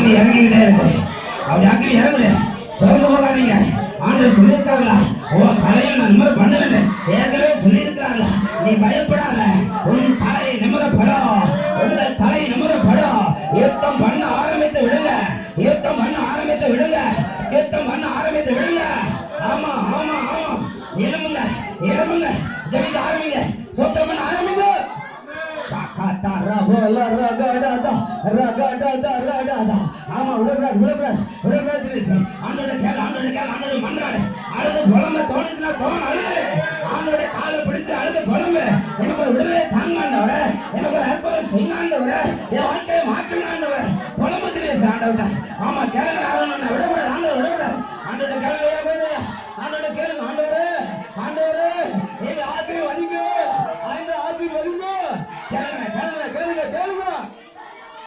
அக்கினி இறங்கிக்கிட்டே இருக்கு. அப்படி அக்கினி இறங்குது. சோர்ந்து போகாதீங்க. ஆண்டவர் சொல்லியிருக்காங்களா? உன் தலையை நான் நிம்மதி பண்ணுவேன். ஏற்கனவே சொல்லியிருக்கிறாங்களா? நீ பயப்படாத. உன் தலை நிம்மதப்படும். உங்கள் தலை நிம்மதப்படும். யுத்தம் பண்ண ஆரம்பித்து விடுங்க. யுத்தம் பண்ண ஆரம்பித்து விடுங்க. யுத்தம் பண்ண ஆரம்பித்து விடுங்க. ஆமா ஆமா ஆமா. எழுமுங்க எழுமுங்க. ஜெபிக்க ஆரம்பிங்க. சோத்திரம் பண்ண ஆரம்பிங்க. ஆமா விடக்கூடாது விடக்கூடாது விடக்கூடாது. ஆண்டோட கேள் ஆண்டோட கேள் ஆண்டோட மன்றாடு. அழுது குழம்பு தோணுச்சுன்னா தோணு அழுது. ஆண்டோட காலை பிடிச்சு அழுது குழம்பு. எனக்கு ஒரு விடுதலை தாங்காண்டவர, எனக்கு ஒரு அற்புதம் செய்யாண்டவர, என் வாழ்க்கையை மாற்றாண்டவர குழம்பு தெரியுது ஆண்டவர. ஆமா